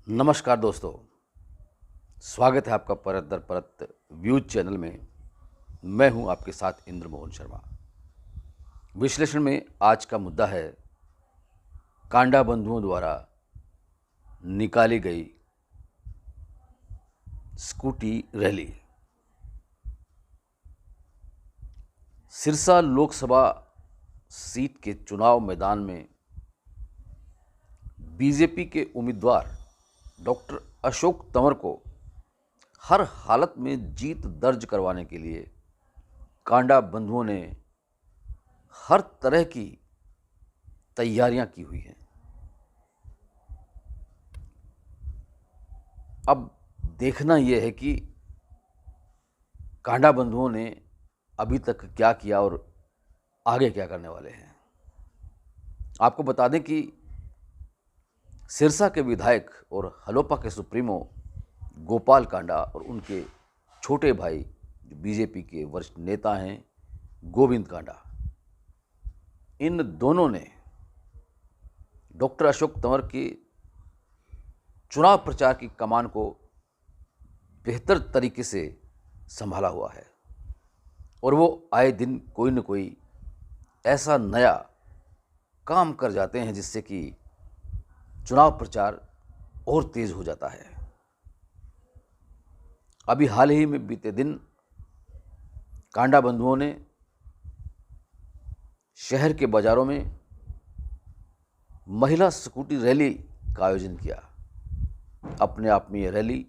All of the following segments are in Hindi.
नमस्कार दोस्तों, स्वागत है आपका परत दर परत व्यूज चैनल में। मैं हूं आपके साथ इंद्र मोहन शर्मा। विश्लेषण में आज का मुद्दा है कांडा बंधुओं द्वारा निकाली गई scooty rally. Sirsa Lok Sabha seat के चुनाव मैदान में बीजेपी के उम्मीदवार डॉक्टर अशोक तंवर को हर हालत में जीत दर्ज करवाने के लिए कांडा बंधुओं ने हर तरह की तैयारियां की हुई हैं। अब देखना यह है कि कांडा बंधुओं ने अभी तक क्या किया और आगे क्या करने वाले हैं। आपको बता दें कि सिरसा के विधायक और हलोपा के सुप्रीमो गोपाल कांडा और उनके छोटे भाई जो बीजेपी के वरिष्ठ नेता हैं गोविंद कांडा, इन दोनों ने डॉक्टर अशोक तंवर के चुनाव प्रचार की कमान को बेहतर तरीके से संभाला हुआ है और वो आए दिन कोई न कोई ऐसा नया काम कर जाते हैं जिससे कि चुनाव प्रचार और तेज हो जाता है। अभी हाल ही में बीते दिन कांडा बंधुओं ने शहर के बाजारों में महिला स्कूटी रैली का आयोजन किया। अपने आप में यह रैली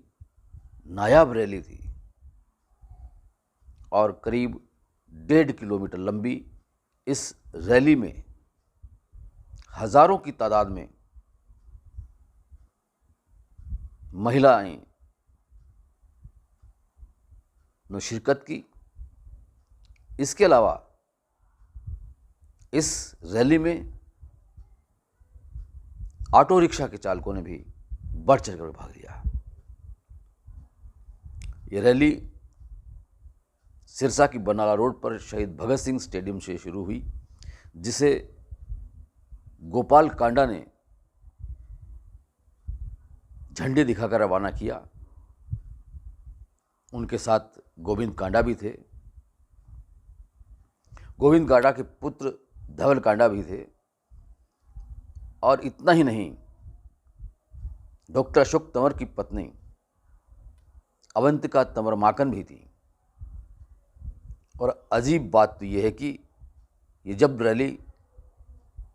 नायाब रैली थी और करीब 1.5 किलोमीटर लंबी इस रैली में हजारों की तादाद में महिलाएं ने शिरकत की। इसके अलावा इस रैली में ऑटो रिक्शा के चालकों ने भी बढ़ चढ़कर भाग लिया। ये रैली सिरसा की बरनाला रोड पर शहीद भगत सिंह स्टेडियम से शुरू हुई, जिसे गोपाल कांडा ने झंडे दिखाकर रवाना किया। उनके साथ गोविंद कांडा भी थे। गोविंद कांडा के पुत्र धवल कांडा भी थे और इतना ही नहीं, डॉक्टर अशोक तंवर की पत्नी अवंतिका तंवर माकन भी थी। और अजीब बात तो यह है कि ये जब रैली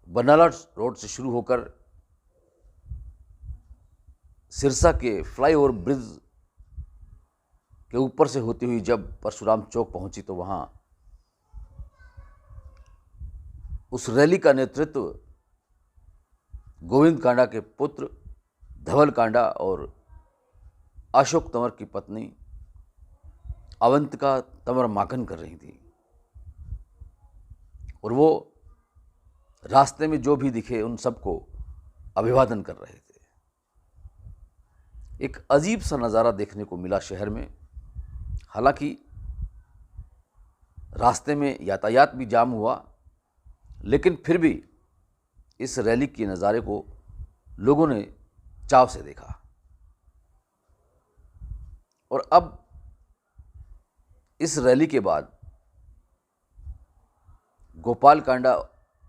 बरनाला रोड से शुरू होकर सिरसा के फ्लाईओवर ब्रिज के ऊपर से होती हुई जब परशुराम चौक पहुंची तो वहां उस रैली का नेतृत्व गोविंद कांडा के पुत्र धवल कांडा और अशोक तंवर की पत्नी अवंतिका तंवर माकन कर रही थी। और वो रास्ते में जो भी दिखे उन सबको अभिवादन कर रहे थे। एक अजीब सा नज़ारा देखने को मिला शहर में। हालांकि रास्ते में यातायात भी जाम हुआ, लेकिन फिर भी इस रैली के नज़ारे को लोगों ने चाव से देखा। और अब इस रैली के बाद गोपाल कांडा,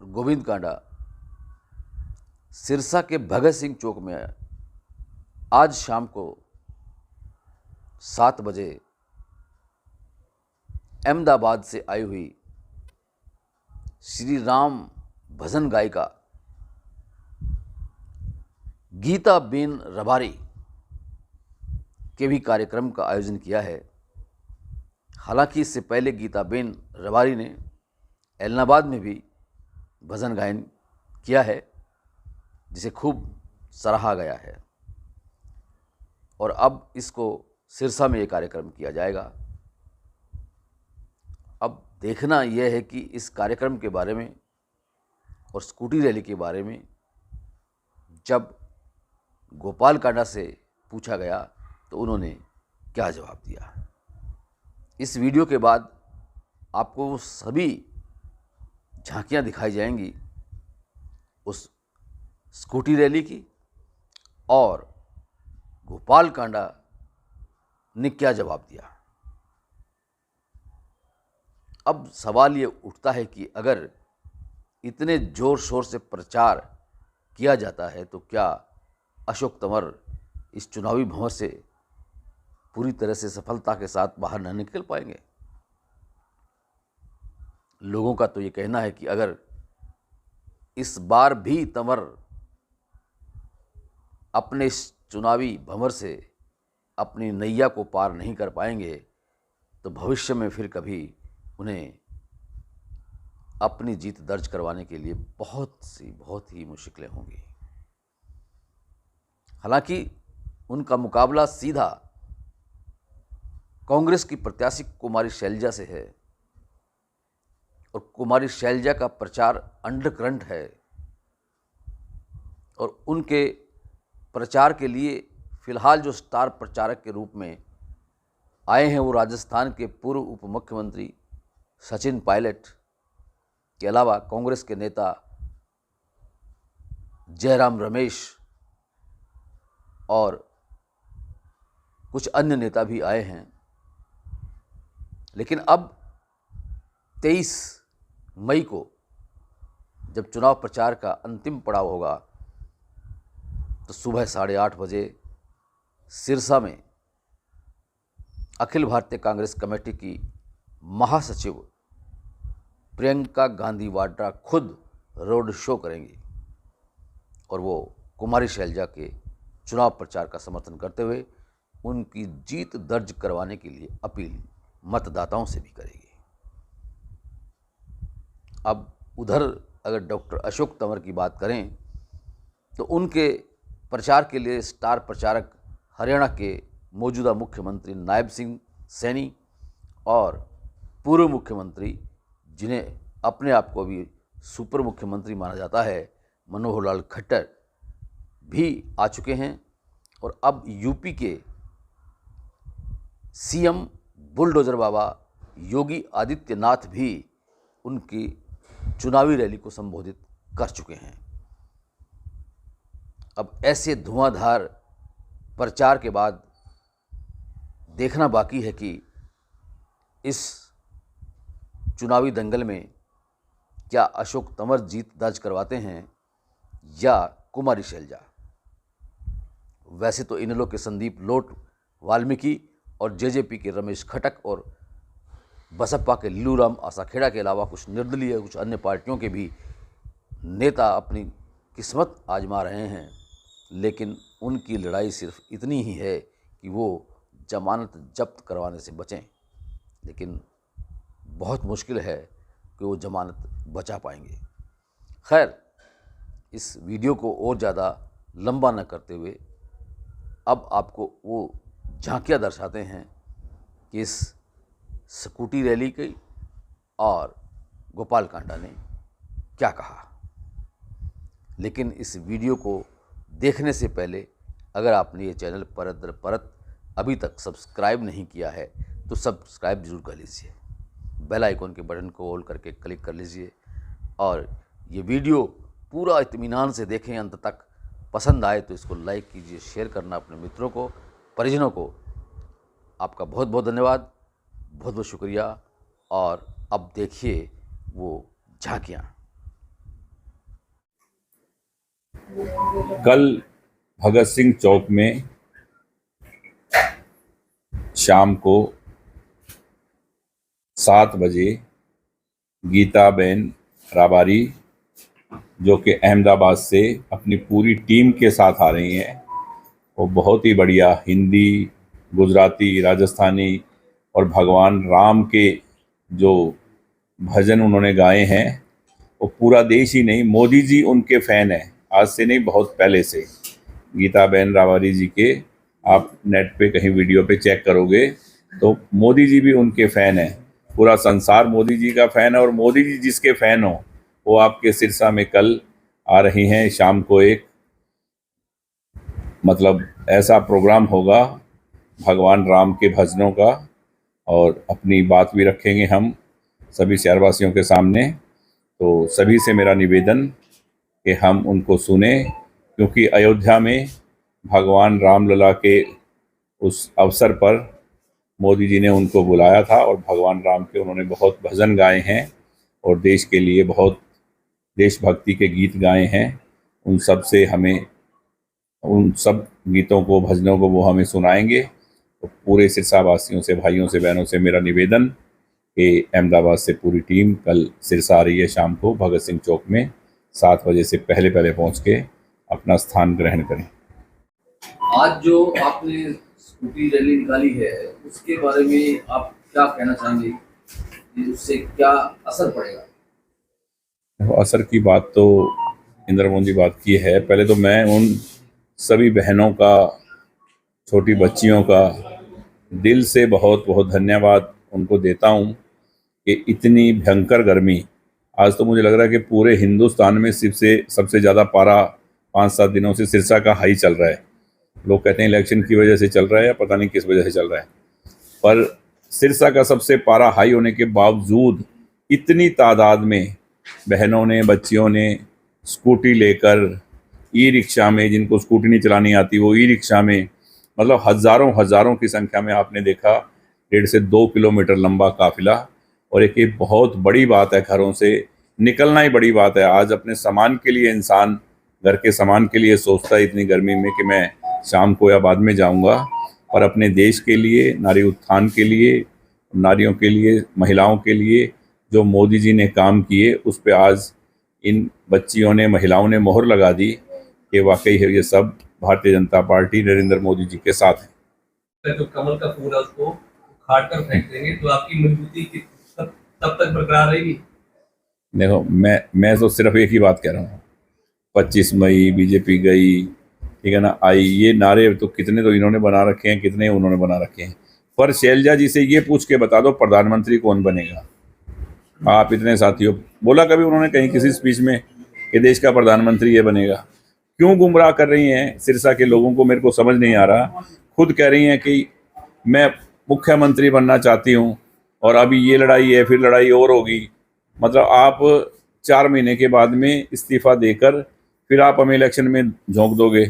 गोविंद कांडा सिरसा के भगत सिंह चौक में आज शाम को 7 बजे अहमदाबाद से आई हुई श्री राम भजन गायिका गीता बेन रबारी के भी कार्यक्रम का आयोजन किया है। हालांकि इससे पहले गीता बेन रबारी ने एलनाबाद में भी भजन गायन किया है, जिसे खूब सराहा गया है। और अब इसको सिरसा में ये कार्यक्रम किया जाएगा। अब देखना यह है कि इस कार्यक्रम के बारे में और स्कूटी रैली के बारे में जब गोपाल कांडा से पूछा गया तो उन्होंने क्या जवाब दिया। इस वीडियो के बाद आपको वो सभी झांकियां दिखाई जाएंगी उस स्कूटी रैली की और गोपाल कांडा ने क्या जवाब दिया। अब सवाल ये उठता है कि अगर इतने जोर शोर से प्रचार किया जाता है तो क्या अशोक तंवर इस चुनावी भंवर से पूरी तरह से सफलता के साथ बाहर न निकल पाएंगे। लोगों का तो ये कहना है कि अगर इस बार भी तंवर अपने इस चुनावी भंवर से अपनी नैया को पार नहीं कर पाएंगे तो भविष्य में फिर कभी उन्हें अपनी जीत दर्ज करवाने के लिए बहुत ही मुश्किलें होंगी। हालांकि उनका मुकाबला सीधा कांग्रेस की प्रत्याशी कुमारी शैलजा से है और कुमारी शैलजा का प्रचार अंडरकरंट है और उनके प्रचार के लिए फिलहाल जो स्टार प्रचारक के रूप में आए हैं वो राजस्थान के पूर्व उप मुख्यमंत्री सचिन पायलट के अलावा कांग्रेस के नेता जयराम रमेश और कुछ अन्य नेता भी आए हैं। लेकिन अब 23 मई को जब चुनाव प्रचार का अंतिम पड़ाव होगा तो सुबह 8:30 बजे सिरसा में अखिल भारतीय कांग्रेस कमेटी की महासचिव प्रियंका गांधी वाड्रा खुद रोड शो करेंगी और वो कुमारी शैलजा के चुनाव प्रचार का समर्थन करते हुए उनकी जीत दर्ज करवाने के लिए अपील मतदाताओं से भी करेगी। अब उधर अगर डॉक्टर अशोक तंवर की बात करें तो उनके प्रचार के लिए स्टार प्रचारक हरियाणा के मौजूदा मुख्यमंत्री नायब सिंह सैनी और पूर्व मुख्यमंत्री जिन्हें अपने आप को भी सुपर मुख्यमंत्री माना जाता है मनोहर लाल खट्टर भी आ चुके हैं और अब यूपी के सीएम बुलडोजर बाबा योगी आदित्यनाथ भी उनकी चुनावी रैली को संबोधित कर चुके हैं। अब ऐसे धुआंधार प्रचार के बाद देखना बाकी है कि इस चुनावी दंगल में क्या अशोक तंवर जीत दर्ज करवाते हैं या कुमारी शैलजा। वैसे तो इनेलो के संदीप लोट वाल्मीकि और जेजेपी के रमेश खटक और बसपा के लीलूराम आसाखेड़ा के अलावा कुछ निर्दलीय कुछ अन्य पार्टियों के भी नेता अपनी किस्मत आजमा रहे हैं, लेकिन उनकी लड़ाई सिर्फ इतनी ही है कि वो जमानत जब्त करवाने से बचें। लेकिन बहुत मुश्किल है कि वो जमानत बचा पाएंगे। खैर, इस वीडियो को और ज़्यादा लंबा न करते हुए अब आपको वो झांकियाँ दर्शाते हैं कि इस स्कूटी रैली की और गोपाल कांडा ने क्या कहा। लेकिन इस वीडियो को देखने से पहले अगर आपने ये चैनल परत दर परत अभी तक सब्सक्राइब नहीं किया है तो सब्सक्राइब जरूर कर लीजिए, बेल आइकॉन के बटन को ऑल करके क्लिक कर लीजिए और ये वीडियो पूरा इत्मीनान से देखें अंत तक। पसंद आए तो इसको लाइक कीजिए, शेयर करना अपने मित्रों को, परिजनों को। आपका बहुत बहुत धन्यवाद, बहुत बहुत शुक्रिया। और अब देखिए वो झांकियाँ। कल भगत सिंह चौक में शाम को 7 बजे गीताबेन राबारी जो कि अहमदाबाद से अपनी पूरी टीम के साथ आ रही हैं, वो बहुत ही बढ़िया हिंदी, गुजराती, राजस्थानी और भगवान राम के जो भजन उन्होंने गाए हैं वो पूरा देश ही नहीं, मोदी जी उनके फ़ैन हैं। आज से नहीं, बहुत पहले से गीताबेन राबारी जी के आप नेट पे कहीं वीडियो पे चेक करोगे तो मोदी जी भी उनके फ़ैन हैं। पूरा संसार मोदी जी का फ़ैन है और मोदी जी जिसके फ़ैन हो वो आपके सिरसा में कल आ रही हैं। शाम को एक मतलब ऐसा प्रोग्राम होगा भगवान राम के भजनों का और अपनी बात भी रखेंगे हम सभी शहरवासियों के सामने। तो सभी से मेरा निवेदन कि हम उनको सुने, क्योंकि अयोध्या में भगवान रामलला के उस अवसर पर मोदी जी ने उनको बुलाया था और भगवान राम के उन्होंने बहुत भजन गाए हैं और देश के लिए बहुत देशभक्ति के गीत गाए हैं। उन सब से हमें उन सब गीतों को, भजनों को वो हमें सुनाएंगे। तो पूरे सिरसा वासियों से, भाइयों से, बहनों से मेरा निवेदन कि अहमदाबाद से पूरी टीम कल सिरसा आ रही है शाम को भगत सिंह चौक में 7 बजे से पहले पहुंच के अपना स्थान ग्रहण करें। आज जो आपने स्कूटी रैली निकाली है उसके बारे में आप क्या कहना चाहेंगे कि उससे क्या असर पड़ेगा? देखो, असर की बात तो इंदिरा मोदी बात की है। पहले तो मैं उन सभी बहनों का, छोटी बच्चियों का दिल से बहुत बहुत धन्यवाद उनको देता हूँ कि इतनी भयंकर गर्मी, आज तो मुझे लग रहा है कि पूरे हिंदुस्तान में सबसे ज़्यादा पारा 5-7 दिनों से सिरसा का हाई चल रहा है। लोग कहते हैं इलेक्शन की वजह से चल रहा है या पता नहीं किस वजह से चल रहा है, पर सिरसा का सबसे पारा हाई होने के बावजूद इतनी तादाद में बहनों ने, बच्चियों ने स्कूटी लेकर, ई रिक्शा में, जिनको स्कूटी नहीं चलानी आती वो ई रिक्शा में, मतलब हज़ारों की संख्या में आपने देखा 1.5 से 2 किलोमीटर लंबा काफिला। और एक ये बहुत बड़ी बात है, घरों से निकलना ही बड़ी बात है। आज अपने सामान के लिए इंसान घर के सामान के लिए सोचता है इतनी गर्मी में कि मैं शाम को या बाद में जाऊंगा, पर अपने देश के लिए, नारी उत्थान के लिए, नारियों के लिए, महिलाओं के लिए जो मोदी जी ने काम किए उस पे आज इन बच्चियों ने, महिलाओं ने मोहर लगा दी कि वाकई है ये सब भारतीय जनता पार्टी नरेंद्र मोदी जी के साथ है। जो कमल का फूल है उसको उखाड़ कर फेंक देंगे तो आपकी मजबूती तब तक बरकरार रहेगी। देखो, मैं तो सिर्फ एक ही बात कह रहा हूँ, 25 मई बीजेपी गई, ठीक है ना, आई, ये नारे तो कितने तो इन्होंने बना रखे हैं, कितने उन्होंने बना रखे हैं। पर शैलजा जी से ये पूछ के बता दो प्रधानमंत्री कौन बनेगा। आप इतने साथियों, बोला कभी उन्होंने कहीं किसी स्पीच में कि देश का प्रधानमंत्री ये बनेगा? क्यों गुमराह कर रही हैं सिरसा के लोगों को, मेरे को समझ नहीं आ रहा। खुद कह रही हैं कि मैं मुख्यमंत्री बनना चाहती हूँ और अभी ये लड़ाई है, फिर लड़ाई और होगी। मतलब आप 4 महीने के बाद में इस्तीफा देकर फिर आप हमें इलेक्शन में झोंक दोगे,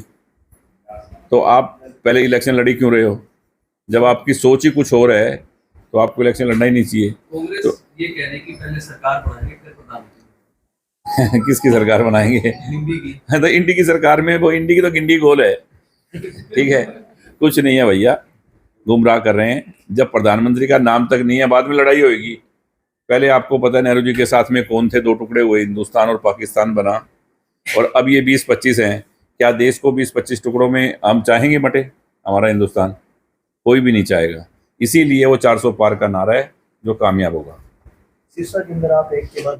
तो आप पहले इलेक्शन लड़ी क्यों रहे हो? जब आपकी सोच ही कुछ और है तो आपको इलेक्शन लड़ना ही नहीं चाहिए। कांग्रेस तो ये कह रही है कि पहले सरकार बनाएंगे फिर प्रधानमंत्री। किसकी सरकार बनाएंगे? हिंदी की। तो इंडी की सरकार में, वो इंडी की तो गिंडी गोल है, ठीक है, कुछ नहीं है भैया, गुमराह कर रहे हैं। जब प्रधानमंत्री का नाम तक नहीं है, बाद में लड़ाई होगी। पहले आपको पता है नेहरू जी के साथ में कौन थे, 2 टुकड़े हुए, हिंदुस्तान और पाकिस्तान बना, और अब ये 20-25 हैं। क्या देश को 20-25 टुकड़ों में हम चाहेंगे बटे हमारा हिंदुस्तान? कोई भी नहीं चाहेगा। इसीलिए वो 400 पार का नारा है जो कामयाब होगा। सिरसा के अंदर आप एक के बाद